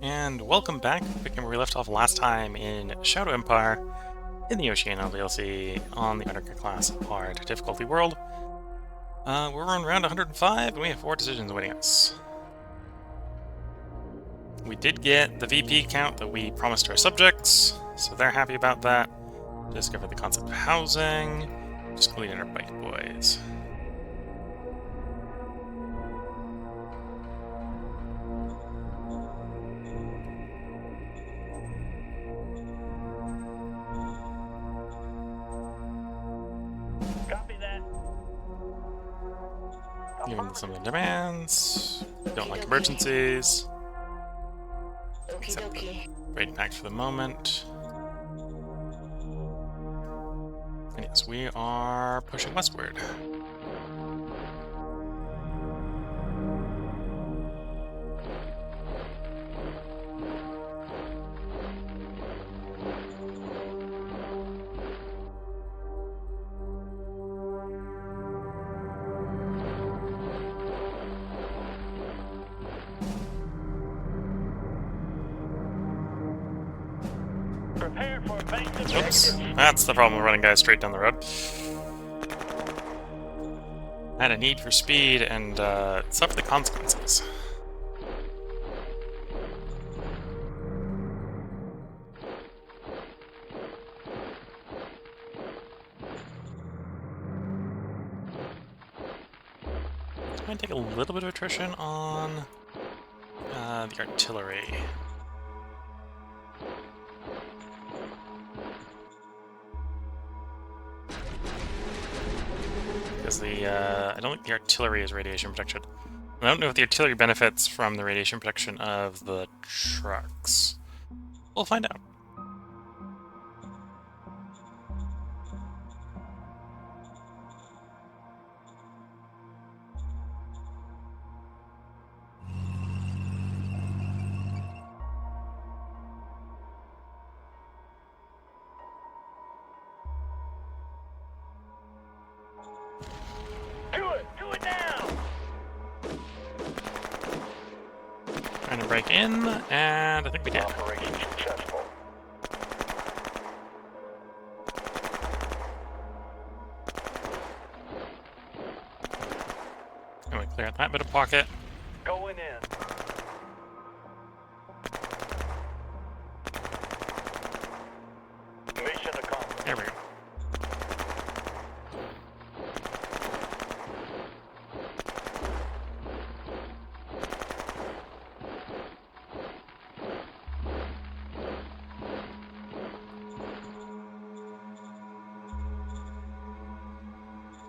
And welcome back, picking where we left off last time in Shadow Empire in the Oceania DLC on the Artica class hard difficulty world. We're on round 105 and we have 4 decisions awaiting us. We did get the VP count that we promised to our subjects, so they're happy about that. Discovered the concept of housing, just completed our bike boys. Given some of the demands, don't like emergencies. Except the raid pact for the moment. And yes, we are pushing westward. Oops, that's the problem with running guys straight down the road. I had a need for speed and suffer the consequences. This might take a little bit of attrition on the artillery. Because I don't think the artillery is radiation protection. I don't know if the artillery benefits from the radiation protection of the trucks. We'll find out. Trying to break in, and I think we did. Operation successful. Anyway, clear out that bit of pocket. Going in. Mission accomplished. There we go.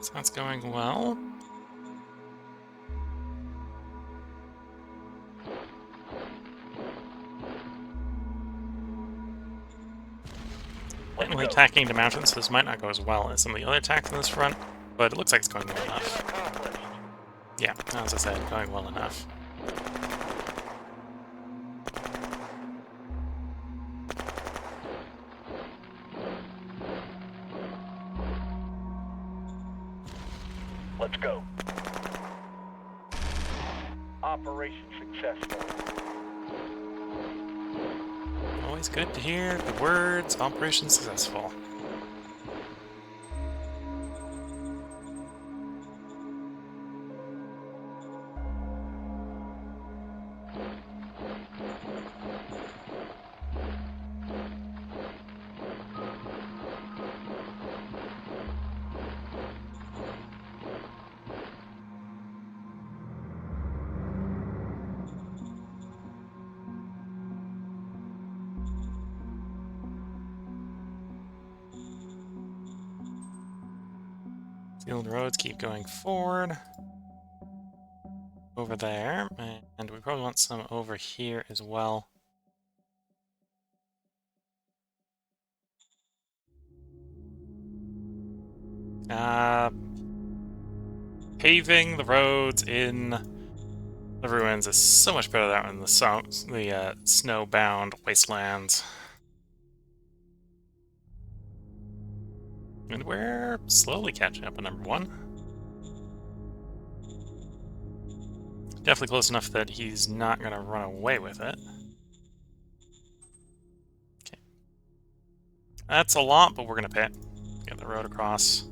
So that's going well. Technically attacking the mountains, so this might not go as well as some of the other attacks on this front, but it looks like it's going well enough. Yeah, as I said, going well enough. Let's go. Operation successful. Always good to hear the words "Operation Successful." Field roads keep going forward. Over there, and we probably want some over here as well. Paving the roads in the ruins is so much better than the snow-bound wastelands. And we're slowly catching up on number 1. Definitely close enough that he's not going to run away with it. That's a lot, but we're gonna pay it. Get the road across.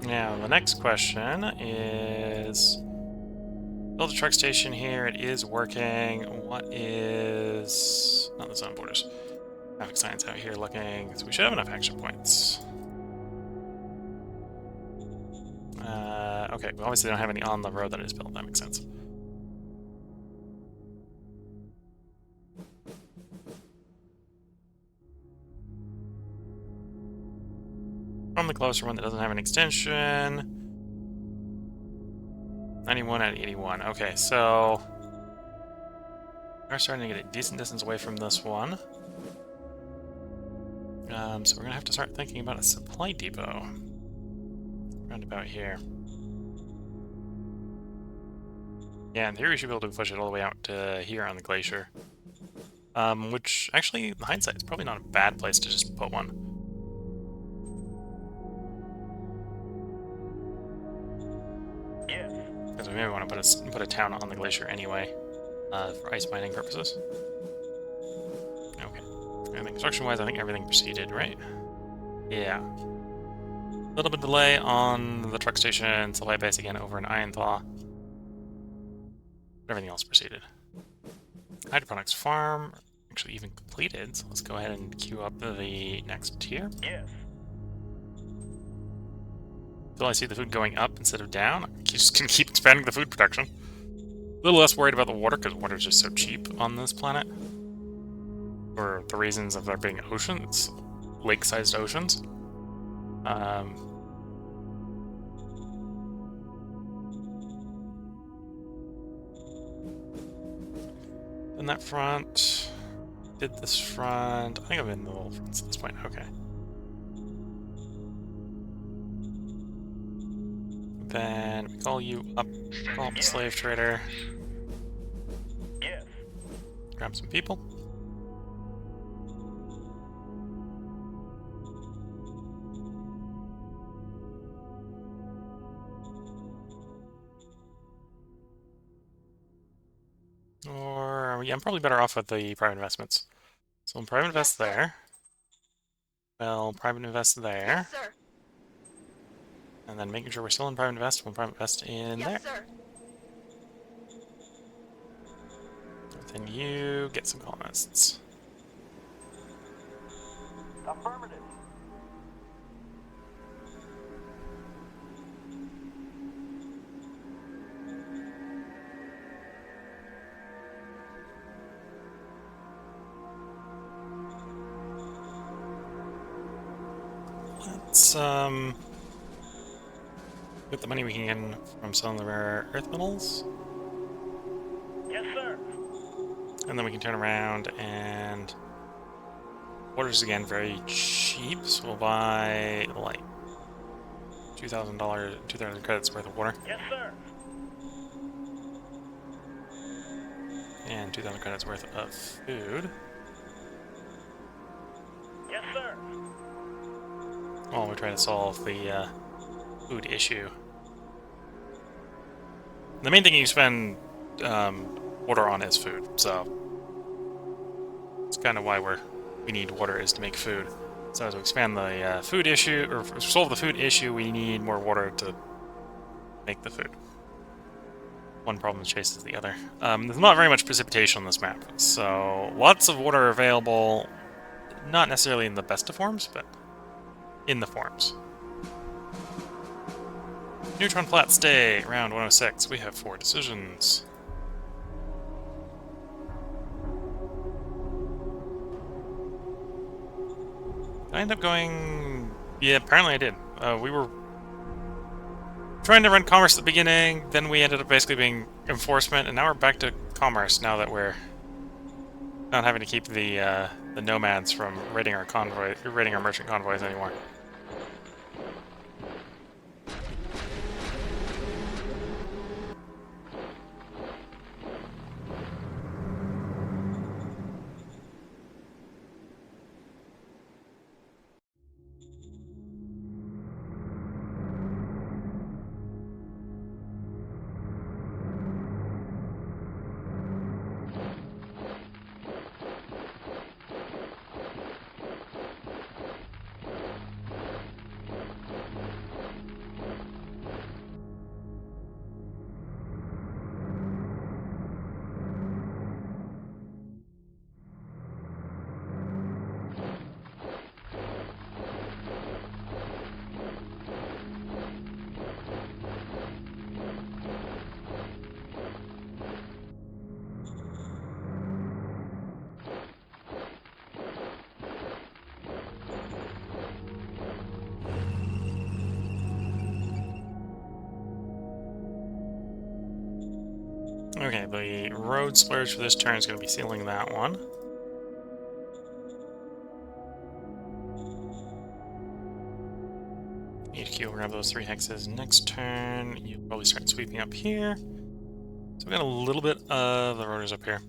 Now, the next question is... Build a truck station here. It is working. What is... Not the zone borders. Traffic signs out here looking. So we should have enough action points. Okay, we obviously don't have any on the road that is built. That makes sense. From the closer one that doesn't have an extension. 91 at 81. Okay, so... We're starting to get a decent distance away from this one. So we're going to have to start thinking about a supply depot. Round about here. Yeah, in theory we should be able to push it all the way out to here on the glacier. Which, actually, in hindsight, is probably not a bad place to just put one. Yes. Because we maybe want to put a town on the glacier anyway, for ice mining purposes. Okay. And construction-wise, I think everything proceeded, right? Yeah. A little bit of delay on the truck station, supply base again over in Ironthaw. Everything else proceeded. Hydroponics farm actually even completed, so let's go ahead and queue up the next tier. Yes. Until I see the food going up instead of down, I'm just gonna keep expanding the food production. A little less worried about the water, because water is just so cheap on this planet. For the reasons of there being oceans, lake-sized oceans. In that front, did this front. I think I'm in the little fronts at this point. Okay. Then we call you up, call up the slave trader. Yes. Grab some people. Or, yeah, I'm probably better off with the private investments. So we'll private invest there. Well, private invest there. Yes, sir. And then making sure we're still in private invest, we'll private invest in there. Yes, sir. Then you get some colonists. Affirmative. Let's, get the money we can get from selling the rare earth metals. Yes, sir. And then we can turn around and... Water's again very cheap, so we'll buy, like, $2,000, 2,000 credits worth of water. Yes, sir. And 2,000 credits worth of food. Yes, sir. While we try to solve the food issue. The main thing you spend water on is food, so it's kind of why we need water, is to make food. So as we expand the food issue, or solve the food issue, we need more water to make the food. One problem chases the other. There's not very much precipitation on this map, so lots of water available, not necessarily in the best of forms, but in the forms. Neutron flat stay, round 106. We have 4 decisions. I end up going... Yeah, apparently I did. We were trying to run commerce at the beginning, then we ended up basically being enforcement, and now we're back to commerce now that we're not having to keep the nomads from raiding our merchant convoys anymore. Okay, the road splurge for this turn is going to be sealing that one. HQ will grab those 3 hexes next turn. You'll probably start sweeping up here. So we got a little bit of the rotors up here.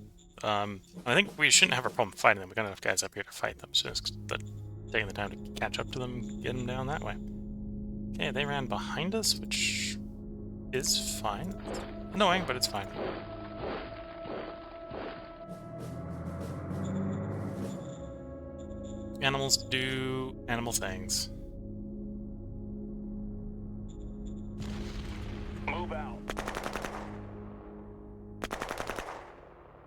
I think we shouldn't have a problem fighting them. We got enough guys up here to fight them, so it's taking the time to catch up to them, get them down that way. Okay, they ran behind us, which is fine. Annoying, but it's fine. Animals do animal things. Move out.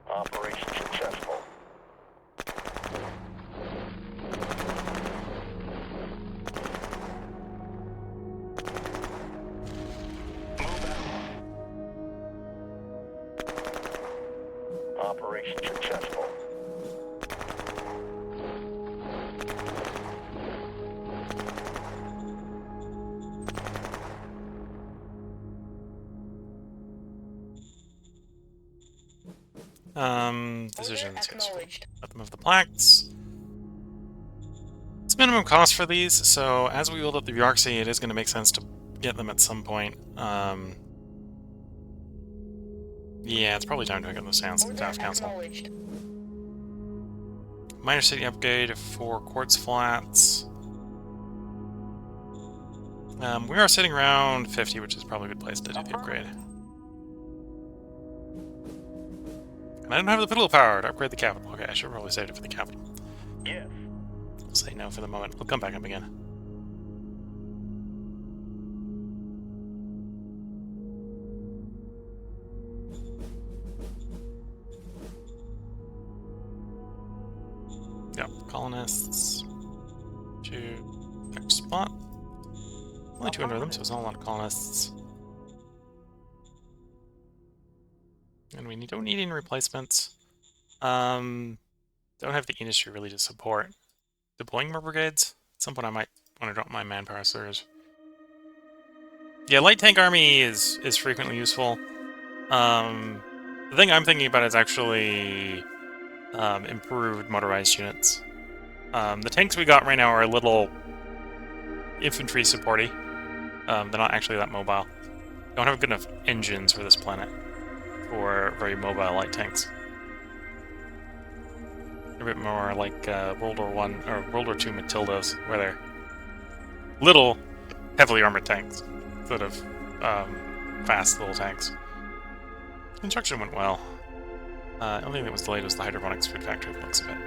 Operation successful. Move out. Operation successful. Decisions. Yes. Acknowledged. Let them have the plaques. It's minimum cost for these, so as we build up the bureaucracy, it is going to make sense to get them at some point. Yeah, it's probably time to get the Staff Council. Acknowledged. Minor city upgrade for quartz flats. We are sitting around 50, which is probably a good place to do the upgrade. And I don't have the political power to upgrade the capital. Okay, I should probably save it for the capital. Yes. I'll say no for the moment. We'll come back up again. Yep, colonists. To next spot. Only 200 of them, so it's not a lot of colonists. And we don't need any replacements. Don't have the industry really to support deploying more brigades. At some point I might want to drop my manpower surge. Yeah, light tank army is frequently useful. The thing I'm thinking about is actually improved motorized units. The tanks we got right now are a little infantry supporty. They're not actually that mobile. Don't have good enough engines for this planet for very mobile light tanks. A bit more like World War I or World War II Matildas, where they're little, heavily armored tanks instead of fast little tanks. Construction went well. The only thing that was delayed was the hydroponics food factory, by the looks of it.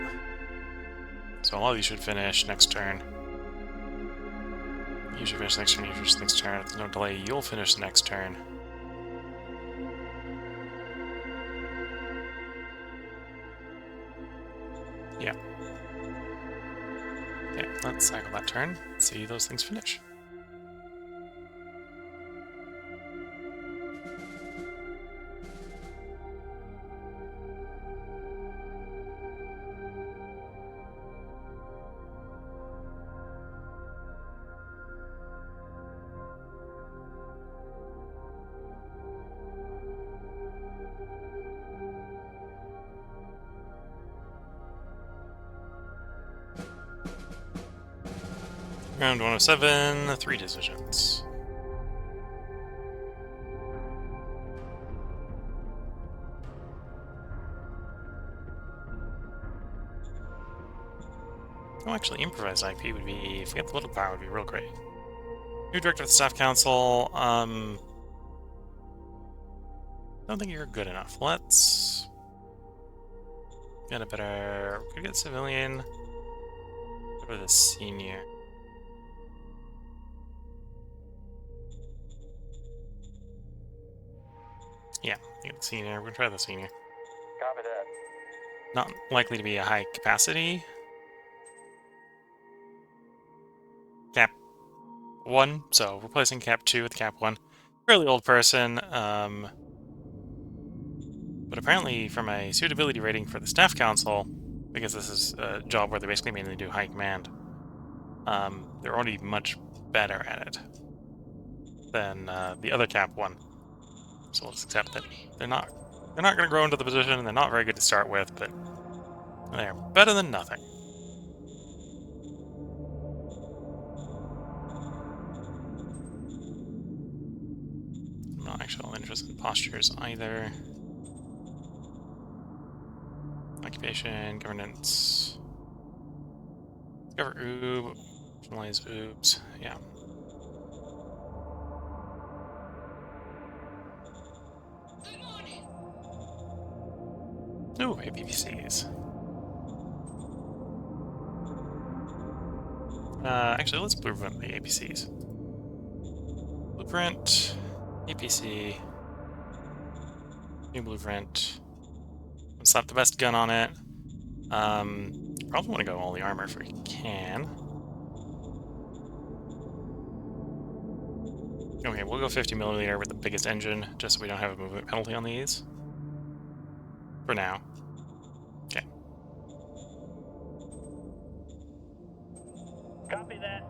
So a lot of these should finish next turn. You should finish next turn, you finish next turn. If there's no delay, you'll finish the next turn. Yeah. Okay, let's cycle that turn. See those things finish. Round 107, 3 decisions. Oh, actually, improvised IP would be, if we had the little power, would be real great. New director of the Staff Council, don't think you're good enough. Let's get a better, could we get civilian? What about the senior? Yeah, I think the senior. We're gonna try the senior. Copy that. Not likely to be a high capacity. Cap 1, so replacing Cap 2 with Cap 1. Fairly old person, but apparently from a suitability rating for the Staff Council, because this is a job where they basically mainly do high command, they're already much better at it than the other Cap 1. So we'll just accept that they're not They're not going to grow into the position, and they're not very good to start with, but they're better than nothing. I'm not actually all interested in postures either. Occupation, governance. Discover oob. Analyze oobs. Yeah. Ooh, APPCs. Actually, let's blueprint the APCs. Blueprint, APC, new blueprint. Slap the best gun on it. Probably want to go all the armor if we can. Okay, we'll go 50mm with the biggest engine, just so we don't have a movement penalty on these. For now. Okay. Copy that.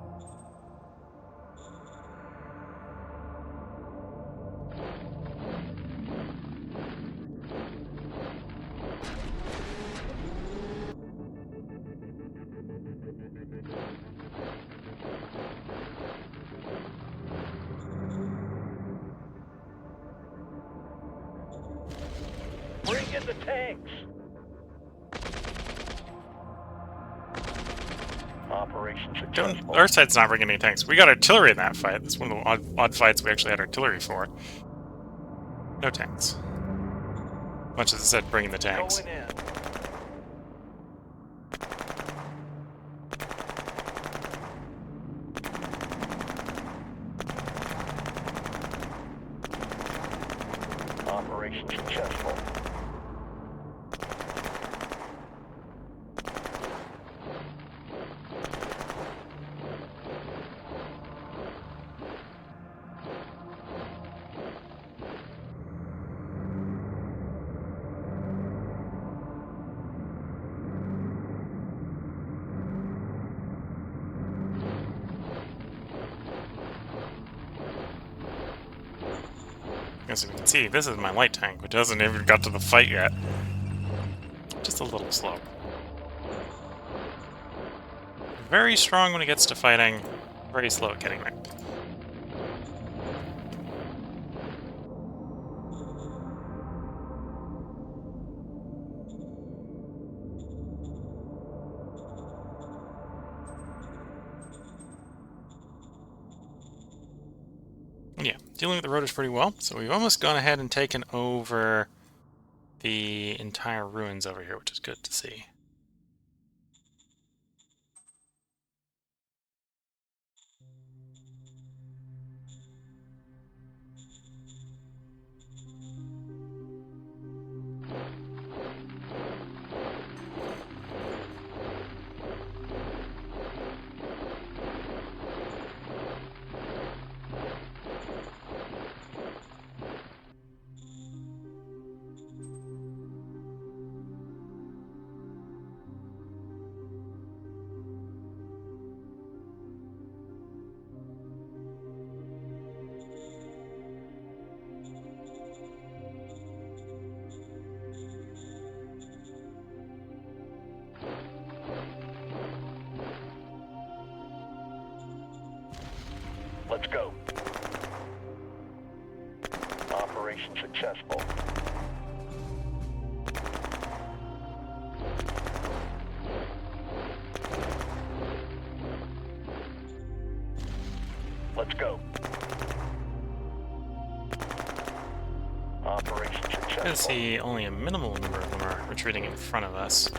Bring in the tanks. Operation successful. Our side's not bringing any tanks. We got artillery in that fight. That's one of the odd fights we actually had artillery for. No tanks. Much as I said, bringing the tanks. Going in. Operation successful. As we can see, this is my light tank, which hasn't even got to the fight yet. Just a little slow. Very strong when it gets to fighting, very slow at getting there. Yeah, dealing with the rotors pretty well, so we've almost gone ahead and taken over the entire ruins over here, which is good to see. Let's go. Operation successful. Let's go. Operation successful. I see only a minimal number of them are retreating in front of us.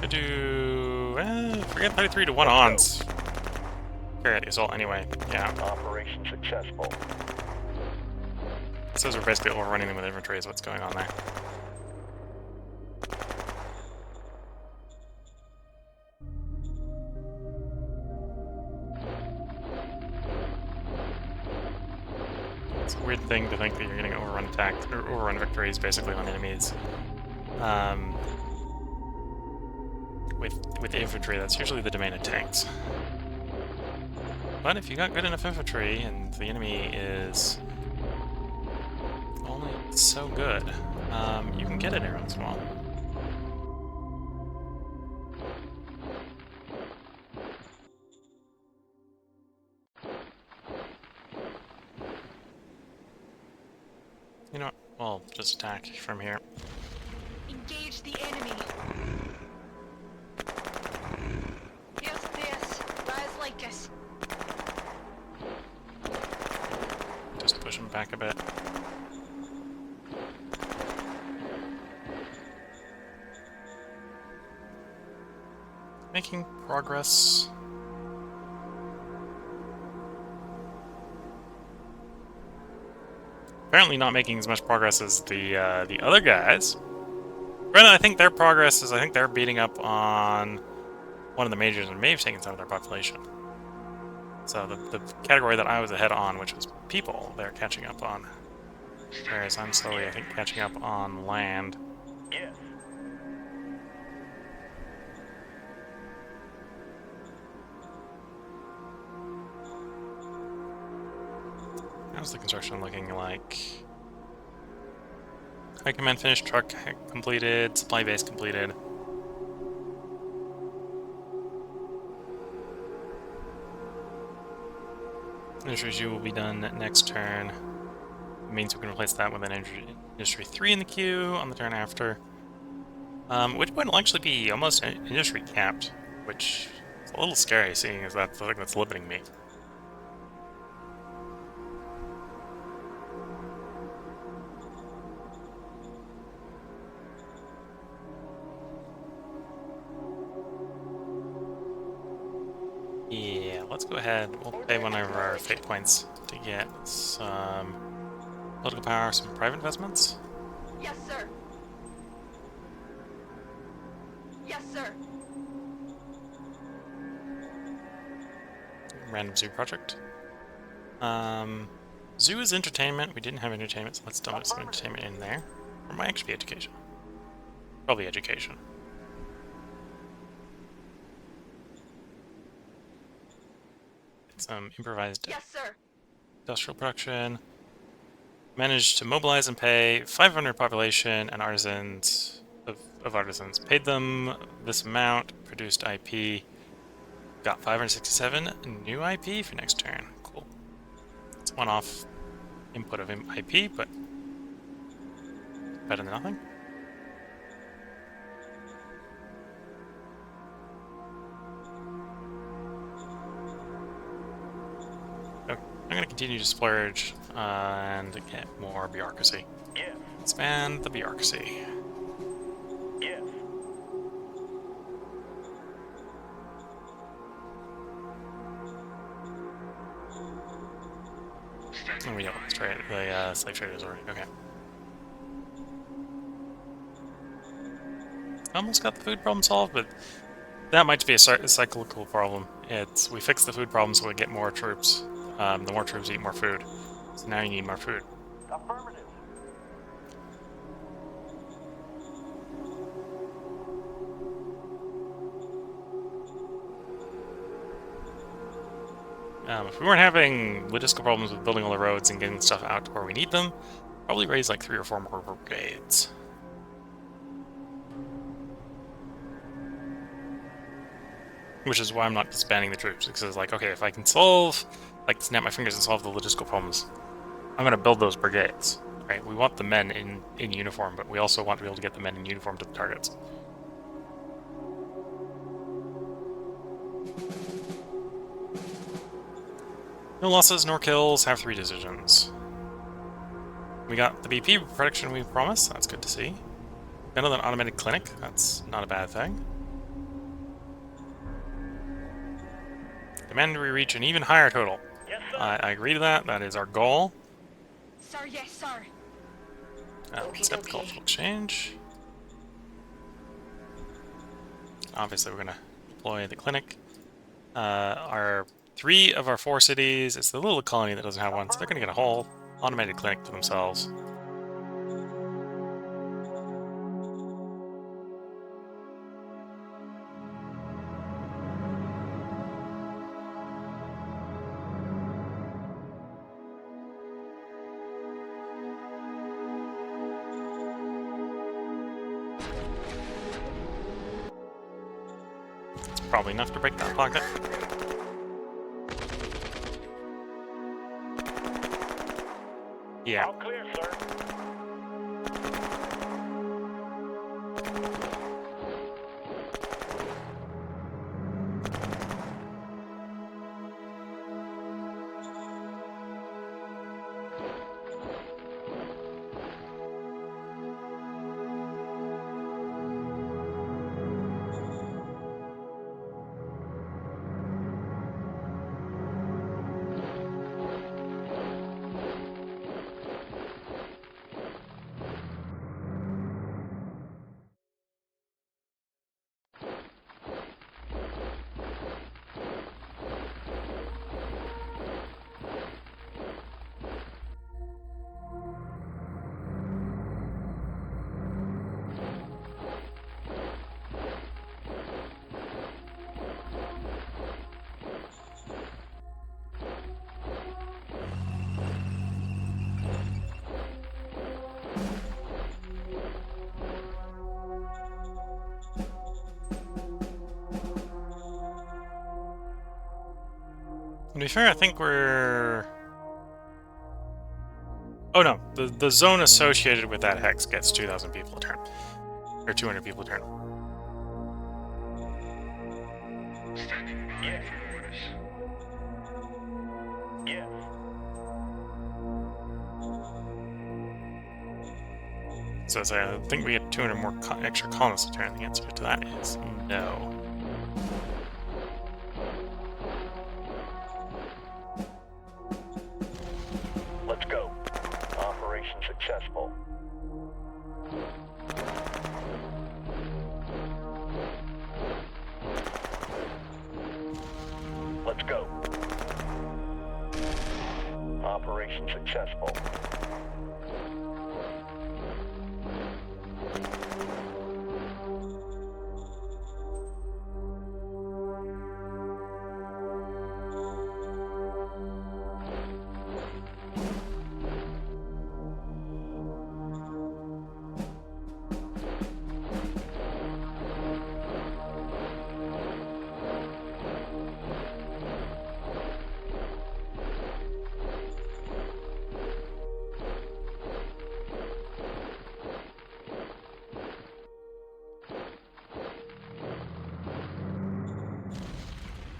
I do... forget 33 to 1 ons. Carry out the assault anyway, yeah. Operation successful. It says we're basically overrunning them with infantry is what's going on there. It's a weird thing to think that you're getting overrun attacked, or overrun victories basically on enemies. With infantry, that's usually the domain of tanks. But if you got good enough infantry and the enemy is only so good. You can get it every once in a while. You know what? We'll just attack from here. Engage the enemy. Here's this. Guys like us. Just push him back a bit. Making progress. Apparently not making as much progress as the other guys. Granted, I think their progress is, I think they're beating up on one of the majors and may have taken some of their population. So the category that I was ahead on, which was people, they're catching up on. Whereas I'm slowly, I think, catching up on land. Yes. How's the construction looking like? High command finished, truck completed, supply base completed. Industry 2 will be done next turn. It means we can replace that with an Industry 3 in the queue on the turn after. Which point will actually be almost industry capped, which is a little scary seeing as that's the thing that's limiting me. Yeah, let's go ahead. We'll pay one of our fate points to get some political power, some private investments. Yes, sir. Yes, sir. Random zoo project. Zoo is entertainment. We didn't have entertainment, so let's dump some entertainment in there. Or might actually be education. Probably education. Some improvised Yes, sir. industrial production. Managed to mobilize and pay 500 population and artisans of artisans. Paid them this amount. Produced IP. Got 567 new IP for next turn. Cool. It's one-off input of IP, but better than nothing. Okay, I'm going to continue to splurge and get more bureaucracy. Yes. Expand the bureaucracy. Yes. And we don't trade the slave traders already. Okay. Almost got the food problem solved, but that might be a cyclical problem. It's we fix the food problem so we get more troops. The more troops eat more food. So now you need more food. Affirmative. If we weren't having logistical problems with building all the roads and getting stuff out to where we need them, probably raise like 3 or 4 more brigades. Which is why I'm not disbanding the troops, because it's like, okay, if I can solve, like, snap my fingers and solve the logistical problems, I'm going to build those brigades, right? We want the men in uniform, but we also want to be able to get the men in uniform to the targets. No losses, nor kills, have 3 decisions. We got the BP prediction we promised, that's good to see. Another automated clinic, that's not a bad thing. Demand we reach an even higher total. Yes, sir. I agree to that, that is our goal. Sir, yes, sir. Accept cultural exchange. Obviously we're going to deploy the clinic. Our 3 of our 4 cities, it's the little colony that doesn't have one, so they're going to get a whole automated clinic to themselves. Probably enough to break that pocket. Yeah. All clear, sir. To be fair, I think we're... Oh no, the zone associated with that hex gets 2,000 people a turn. Or 200 people a turn. Yes. Yes. So as I think we get 200 more extra colonists a turn. The answer to that is no. Let's go. Operation successful. Let's go. Operation successful.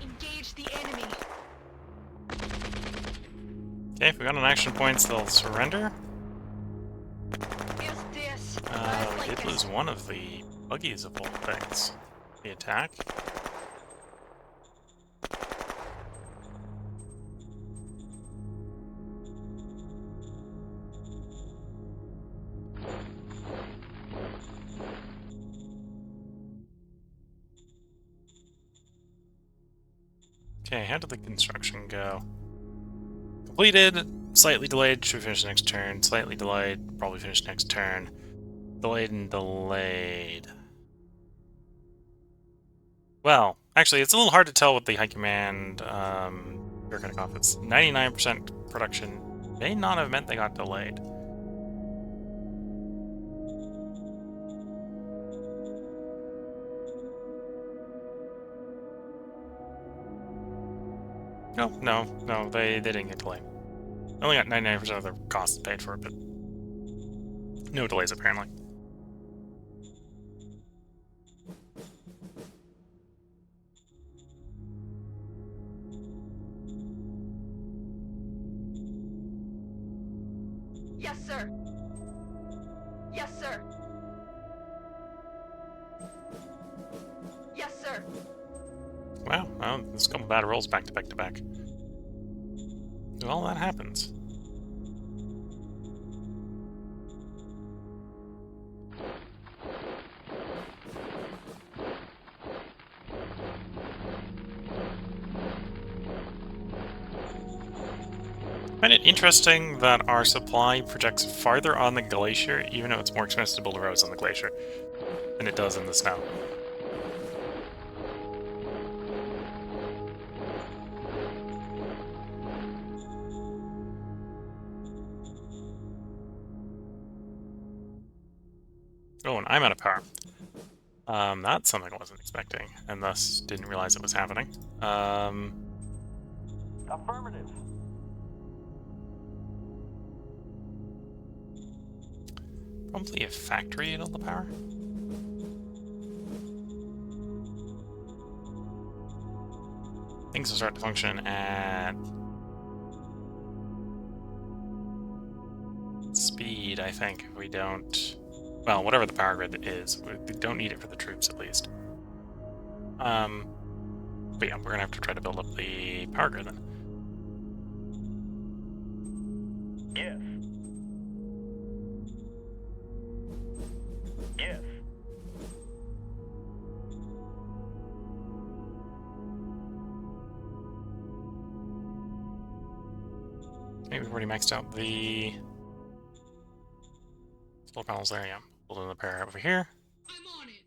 Engage the enemy. Okay, if we got an action points, they'll surrender. Here's this. We did lose one of the buggies of all things. The attack. Okay, how did the construction go? Completed, slightly delayed, should finish next turn. Slightly delayed, probably finish next turn. Delayed and delayed. Well, actually, it's a little hard to tell with the high command bureaucratic office. 99% production may not have meant they got delayed. No, they didn't get delayed. They only got 99% of their costs paid for it, but no delays apparently. Yes, sir. Yes, sir. Yes, sir. Wow, well, there's a couple bad rolls back to back to back. Well, that happens. I find it interesting that our supply projects farther on the glacier, even though it's more expensive to build roads on the glacier than it does in the snow. Oh, and I'm out of power. That's something I wasn't expecting, and thus didn't realize it was happening. Affirmative. Probably a factory at all the power. Things will start to function at speed, I think, if we don't... Well, whatever the power grid is, we don't need it for the troops, at least. But yeah, we're gonna have to try to build up the power grid then. Yes. Yes. Maybe we've already maxed out the solar panels there, yeah. Building the power over here. I'm on it.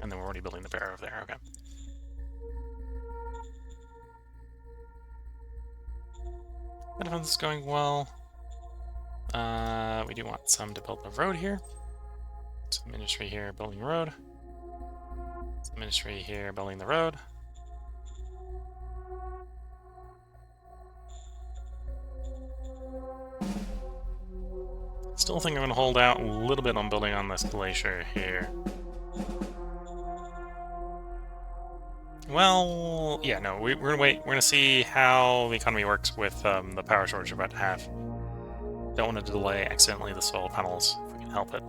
And then we're already building the power over there, okay. The defense is going well. We do want some to build the road here. Some industry here building the road. Some industry here building the road. Still think I'm going to hold out a little bit on building on this glacier here. Well, yeah, no, we're going to wait. We're going to see how the economy works with the power shortage we're about to have. Don't want to delay accidentally the solar panels if we can help it.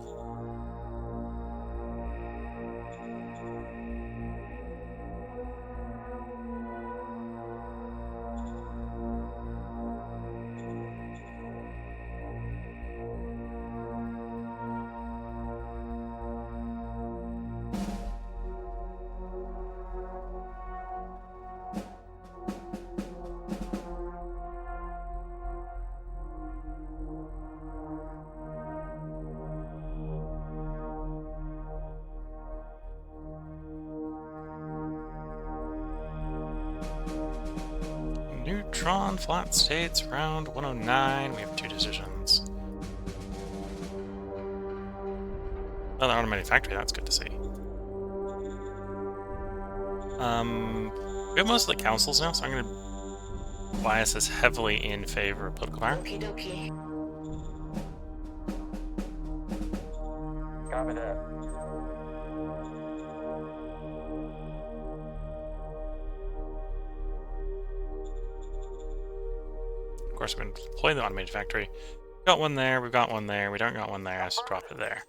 Neutron flat states round 109. We have 2 decisions. Another automated factory, that's good to see. We have most of the councils now, so I'm going to bias this heavily in favor of political power. Okie dokie. Copy that. Of course, we're going to deploy the automated factory. We've got one there, we've got one there, we don't got one there, let's drop it there.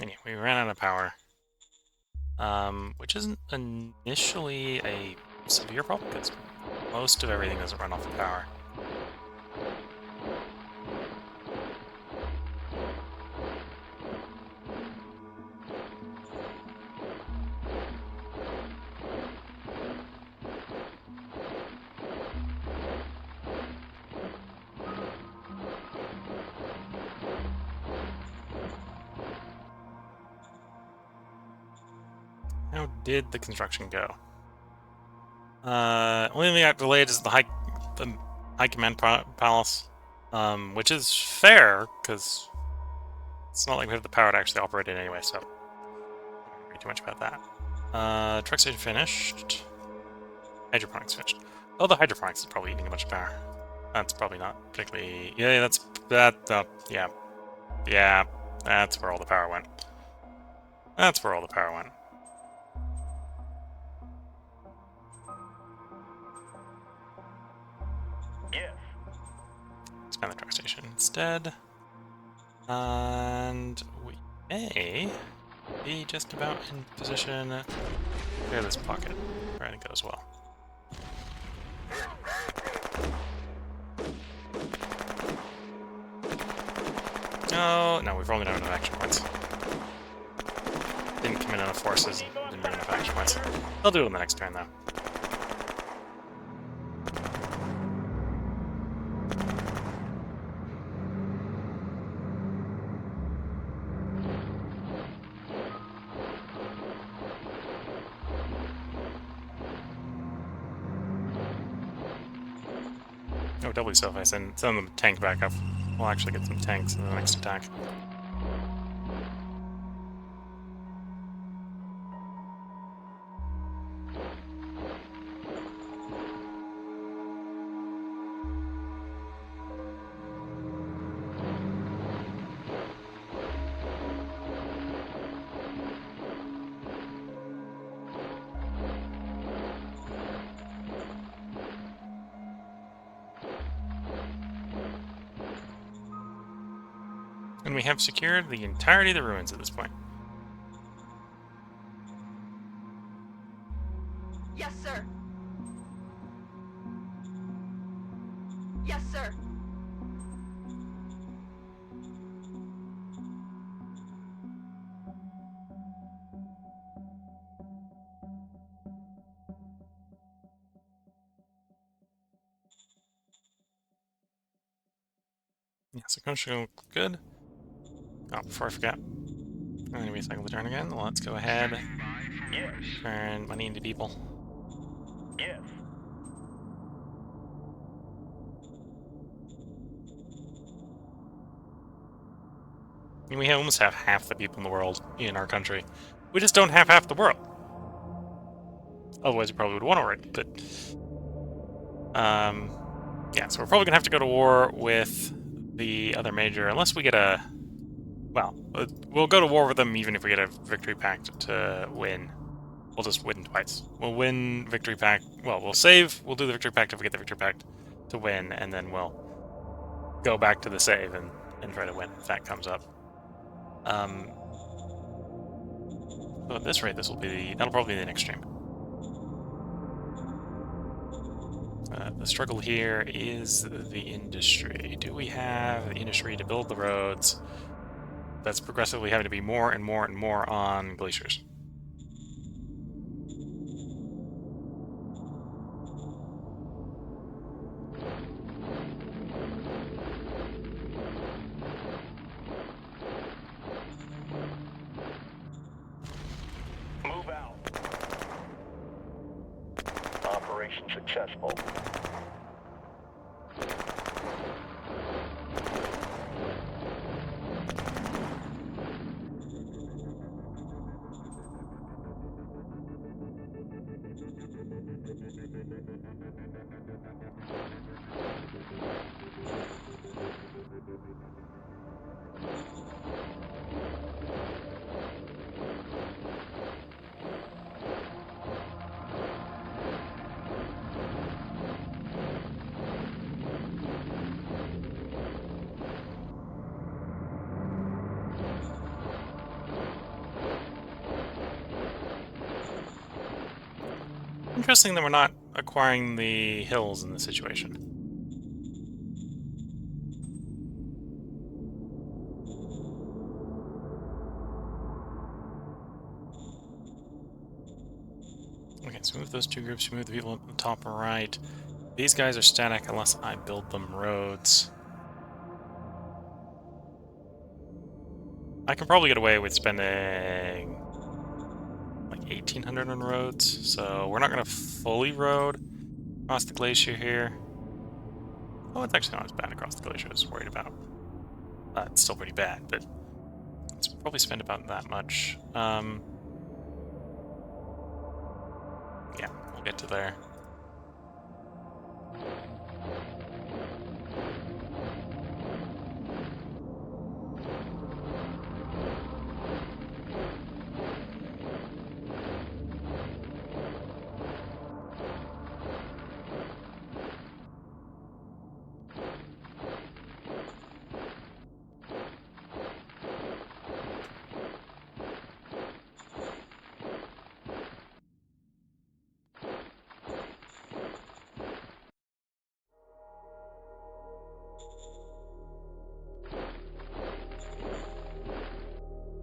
Anyway, we ran out of power. Which isn't initially a severe problem, because most of everything doesn't run off of power. How did the construction go? Only thing that got delayed is the high command palace, which is fair because it's not like we have the power to actually operate it anyway. So, don't worry too much about that. Truck station finished. Hydroponics finished. Oh, the hydroponics is probably eating a bunch of power. That's probably not particularly. Yeah, that's that. Yeah, yeah. That's where all the power went. That's where all the power went. Yes. Expand the truck station instead. And we may be just about in position to clear this pocket. Right, it goes well. Oh, no, we've only done enough action points. Didn't commit enough forces, didn't bring enough action points. They'll do it on the next turn, though. Oh, doubly so if I send them a tank back up. We'll actually get some tanks in the next attack. And we have secured the entirety of the ruins at this point. Yes, sir. Yes, sir. Yeah, so construction looks good. Oh, before I forget, I'm going to recycle the turn again. Let's go ahead. Yes. Turn money into people. Yes. I mean, we almost have half the people in the world in our country. We just don't have half the world. Otherwise, we probably would have won already, but... yeah, so we're probably going to have to go to war with the other major, unless we get a... Well, we'll go to war with them even if we get a victory pact to win. We'll just win twice. We'll win victory pact... Well, we'll save, we'll do the victory pact if we get the victory pact to win, and then we'll go back to the save and try to win if that comes up. So at this rate, this will be... That'll probably be the next stream. The struggle here is the industry. Do we have the industry to build the roads? That's progressively having to be more and more and more on glaciers. Move out. Operation successful. Interesting that we're not acquiring the hills in this situation. Okay, so move those two groups, move the people at the top right. These guys are static unless I build them roads. I can probably get away with spending like 1,800 on roads, so we're not going to fully road across the glacier here. Oh, it's actually not as bad across the glacier as I was worried about. It's still pretty bad, but let's probably spend about that much. Yeah, we'll get to there.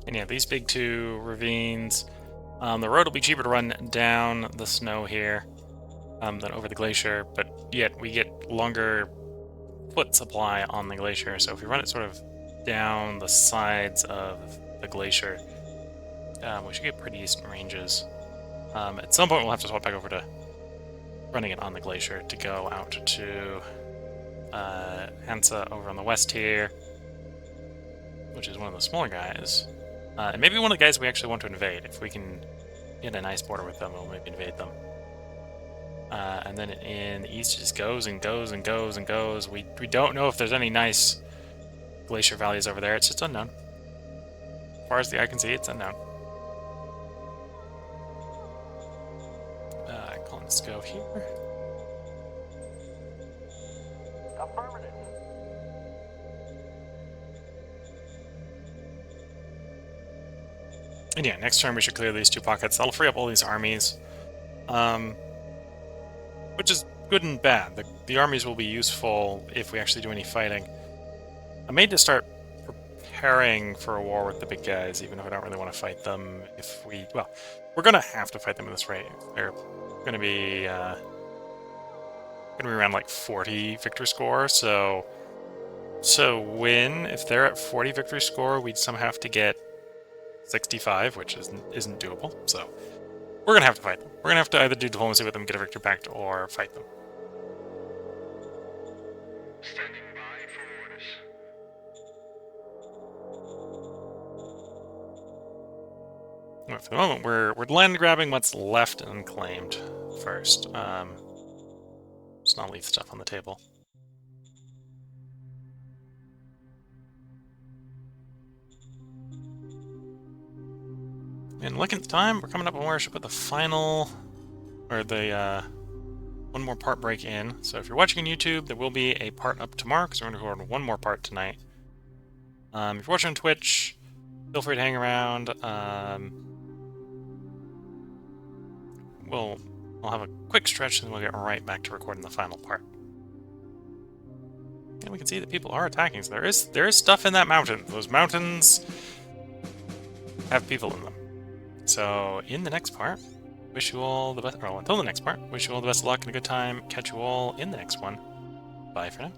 And yeah, these big two ravines. The road will be cheaper to run down the snow here than over the glacier, but yet we get longer foot supply on the glacier. So if we run it sort of down the sides of the glacier, we should get pretty decent ranges. At some point, we'll have to swap back over to running it on the glacier to go out to Hansa over on the west here, which is one of the smaller guys. And maybe one of the guys we actually want to invade. If we can get a nice border with them, we'll maybe invade them. And then in the east, it just goes and goes and goes and goes. We don't know if there's any nice glacier valleys over there. It's just unknown. As far as the eye can see, it's unknown. Let's go here. Affirmative. And yeah, next turn we should clear these 2 pockets. That'll free up all these armies. Which is good and bad. The armies will be useful if we actually do any fighting. I made to start preparing for a war with the big guys, even if I don't really want to fight them. Well, we're gonna have to fight them at this rate. They're gonna be around like 40 victory score, so if they're at 40 victory score, we'd somehow have to get 65, which isn't doable. So we're gonna have to fight them. We're gonna have to either do diplomacy with them, get a victory pact, or fight them. Standing by for orders. But for the moment, we're land grabbing what's left unclaimed first. Just not leave stuff on the table. And looking at the time, we're coming up on where I should put the final, or the one more part break in. So if you're watching on YouTube, there will be a part up tomorrow, because we're going to record one more part tonight. If you're watching on Twitch, feel free to hang around. We'll have a quick stretch, and then we'll get right back to recording the final part. And we can see that people are attacking, so there is stuff in that mountain. Those mountains have people in them. So in the next part, wish you all the best. Well, until the next part, wish you all the best of luck and a good time. Catch you all in the next one. Bye for now.